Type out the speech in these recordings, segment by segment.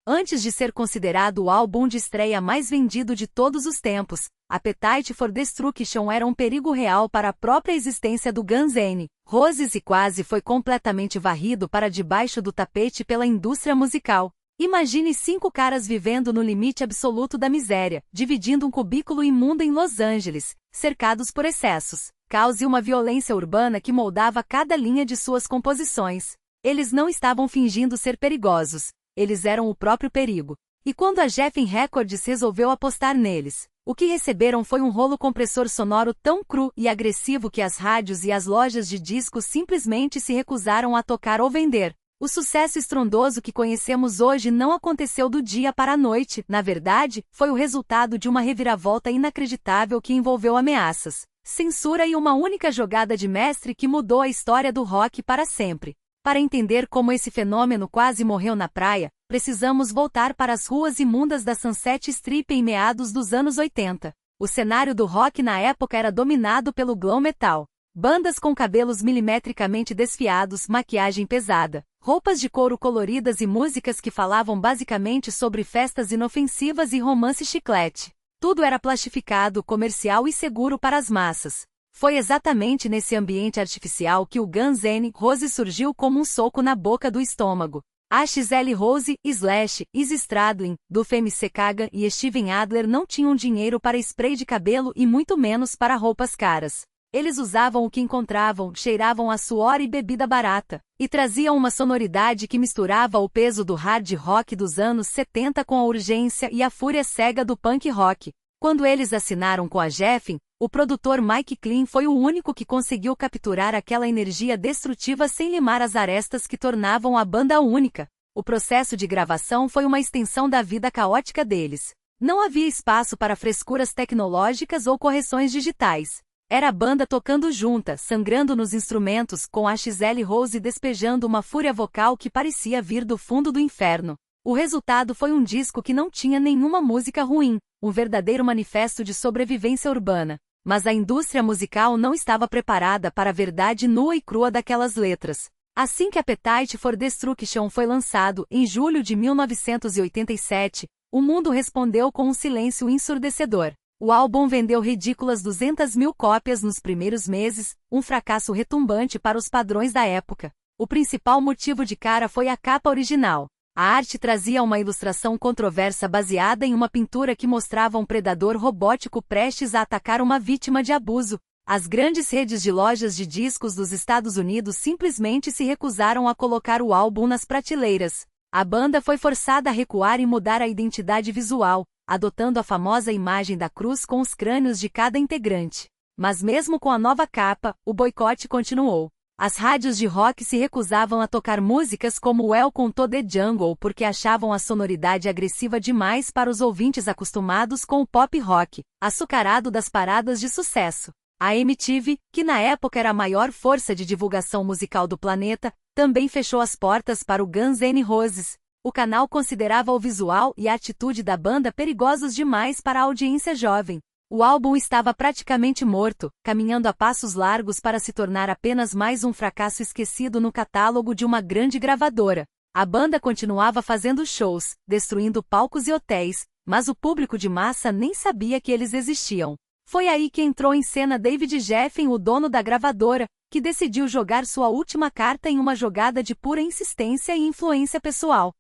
Antes de ser considerado o álbum de estreia mais vendido de todos os tempos, Appetite for Destruction era um perigo real para a própria existência do Guns N' Roses e quase foi completamente varrido para debaixo do tapete pela indústria musical. Imagine 5 caras vivendo no limite absoluto da miséria, dividindo um cubículo imundo em Los Angeles, cercados por excessos, caos e uma violência urbana que moldava cada linha de suas composições. Eles não estavam fingindo ser perigosos, eles eram o próprio perigo. E quando a Geffen Records resolveu apostar neles, o que receberam foi um rolo compressor sonoro tão cru e agressivo que as rádios e as lojas de discos simplesmente se recusaram a tocar ou vender. O sucesso estrondoso que conhecemos hoje não aconteceu do dia para a noite, na verdade, foi o resultado de uma reviravolta inacreditável que envolveu ameaças, censura e uma única jogada de mestre que mudou a história do rock para sempre. Para entender como esse fenômeno quase morreu na praia, precisamos voltar para as ruas imundas da Sunset Strip em meados dos anos 80. O cenário do rock na época era dominado pelo glam metal. Bandas com cabelos milimetricamente desfiados, maquiagem pesada, roupas de couro coloridas e músicas que falavam basicamente sobre festas inofensivas e romance chiclete. Tudo era plastificado, comercial e seguro para as massas. Foi exatamente nesse ambiente artificial que o Guns N' Roses surgiu como um soco na boca do estômago. Axl Rose, Slash, Izzy Stradlin, Duff McKagan e Steven Adler não tinham dinheiro para spray de cabelo e muito menos para roupas caras. Eles usavam o que encontravam, cheiravam a suor e bebida barata, e traziam uma sonoridade que misturava o peso do hard rock dos anos 70 com a urgência e a fúria cega do punk rock. Quando eles assinaram com a Geffen, o produtor Mike Clean foi o único que conseguiu capturar aquela energia destrutiva sem limar as arestas que tornavam a banda única. O processo de gravação foi uma extensão da vida caótica deles. Não havia espaço para frescuras tecnológicas ou correções digitais. Era a banda tocando junta, sangrando nos instrumentos, com Axl Rose despejando uma fúria vocal que parecia vir do fundo do inferno. O resultado foi um disco que não tinha nenhuma música ruim, um verdadeiro manifesto de sobrevivência urbana. Mas a indústria musical não estava preparada para a verdade nua e crua daquelas letras. Assim que Appetite for Destruction foi lançado, em julho de 1987, o mundo respondeu com um silêncio ensurdecedor. O álbum vendeu ridículas 200.000 cópias nos primeiros meses, um fracasso retumbante para os padrões da época. O principal motivo de cara foi a capa original. A arte trazia uma ilustração controversa baseada em uma pintura que mostrava um predador robótico prestes a atacar uma vítima de abuso. As grandes redes de lojas de discos dos Estados Unidos simplesmente se recusaram a colocar o álbum nas prateleiras. A banda foi forçada a recuar e mudar a identidade visual, adotando a famosa imagem da cruz com os crânios de cada integrante. Mas mesmo com a nova capa, o boicote continuou. As rádios de rock se recusavam a tocar músicas como Welcome to the Jungle porque achavam a sonoridade agressiva demais para os ouvintes acostumados com o pop rock, açucarado das paradas de sucesso. A MTV, que na época era a maior força de divulgação musical do planeta, também fechou as portas para o Guns N' Roses. O canal considerava o visual e a atitude da banda perigosos demais para a audiência jovem. O álbum estava praticamente morto, caminhando a passos largos para se tornar apenas mais um fracasso esquecido no catálogo de uma grande gravadora. A banda continuava fazendo shows, destruindo palcos e hotéis, mas o público de massa nem sabia que eles existiam. Foi aí que entrou em cena David Geffen, o dono da gravadora, que decidiu jogar sua última carta em uma jogada de pura insistência e influência pessoal.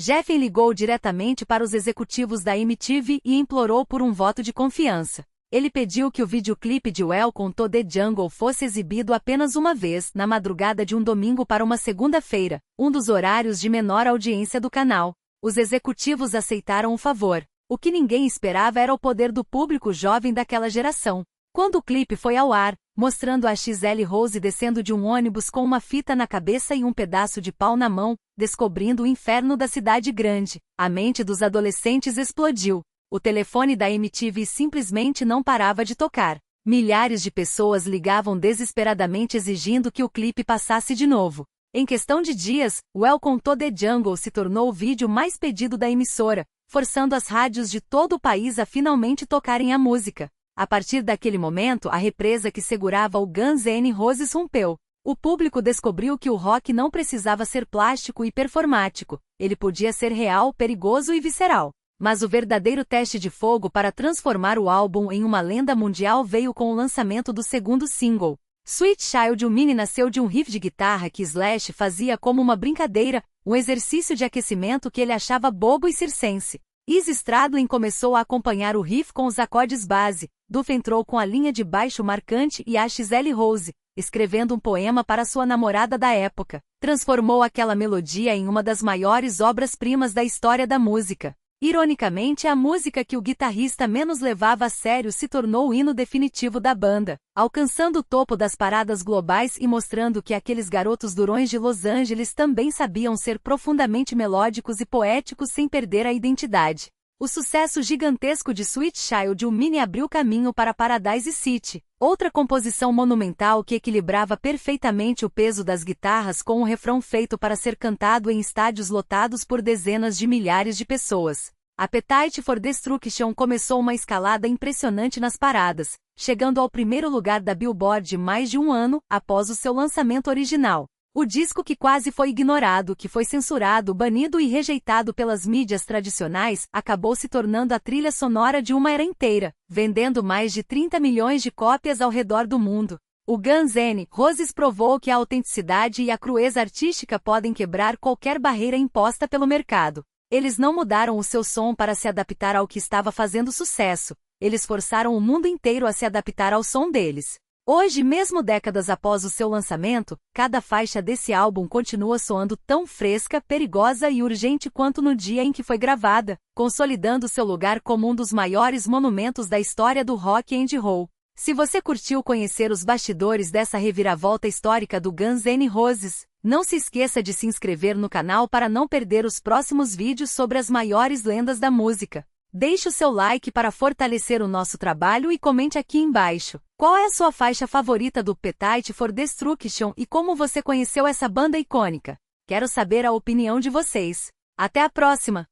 Geffen ligou diretamente para os executivos da MTV e implorou por um voto de confiança. Ele pediu que o videoclipe de Welcome to the Jungle fosse exibido apenas uma vez, na madrugada de um domingo para uma segunda-feira, um dos horários de menor audiência do canal. Os executivos aceitaram o favor. O que ninguém esperava era o poder do público jovem daquela geração. Quando o clipe foi ao ar, mostrando a Axl Rose descendo de um ônibus com uma fita na cabeça e um pedaço de pau na mão, descobrindo o inferno da cidade grande, a mente dos adolescentes explodiu. O telefone da MTV simplesmente não parava de tocar. Milhares de pessoas ligavam desesperadamente exigindo que o clipe passasse de novo. Em questão de dias, Welcome to the Jungle se tornou o vídeo mais pedido da emissora, forçando as rádios de todo o país a finalmente tocarem a música. A partir daquele momento, a represa que segurava o Guns N' Roses rompeu. O público descobriu que o rock não precisava ser plástico e performático, ele podia ser real, perigoso e visceral. Mas o verdadeiro teste de fogo para transformar o álbum em uma lenda mundial veio com o lançamento do segundo single. Sweet Child O Mini nasceu de um riff de guitarra que Slash fazia como uma brincadeira, um exercício de aquecimento que ele achava bobo e circense. Izzy Stradlin começou a acompanhar o riff com os acordes base, Duff entrou com a linha de baixo marcante e a XL Rose, escrevendo um poema para sua namorada da época, transformou aquela melodia em uma das maiores obras-primas da história da música. Ironicamente, a música que o guitarrista menos levava a sério se tornou o hino definitivo da banda, alcançando o topo das paradas globais e mostrando que aqueles garotos durões de Los Angeles também sabiam ser profundamente melódicos e poéticos sem perder a identidade. O sucesso gigantesco de Sweet Child O Mini abriu caminho para Paradise City, outra composição monumental que equilibrava perfeitamente o peso das guitarras com um refrão feito para ser cantado em estádios lotados por dezenas de milhares de pessoas. Appetite for Destruction começou uma escalada impressionante nas paradas, chegando ao primeiro lugar da Billboard mais de um ano após o seu lançamento original. O disco que quase foi ignorado, que foi censurado, banido e rejeitado pelas mídias tradicionais, acabou se tornando a trilha sonora de uma era inteira, vendendo mais de 30 milhões de cópias ao redor do mundo. O Guns N' Roses provou que a autenticidade e a crueza artística podem quebrar qualquer barreira imposta pelo mercado. Eles não mudaram o seu som para se adaptar ao que estava fazendo sucesso, eles forçaram o mundo inteiro a se adaptar ao som deles. Hoje, mesmo décadas após o seu lançamento, cada faixa desse álbum continua soando tão fresca, perigosa e urgente quanto no dia em que foi gravada, consolidando seu lugar como um dos maiores monumentos da história do rock and roll. Se você curtiu conhecer os bastidores dessa reviravolta histórica do Guns N' Roses, não se esqueça de se inscrever no canal para não perder os próximos vídeos sobre as maiores lendas da música. Deixe o seu like para fortalecer o nosso trabalho e comente aqui embaixo. Qual é a sua faixa favorita do Appetite for Destruction e como você conheceu essa banda icônica? Quero saber a opinião de vocês. Até a próxima!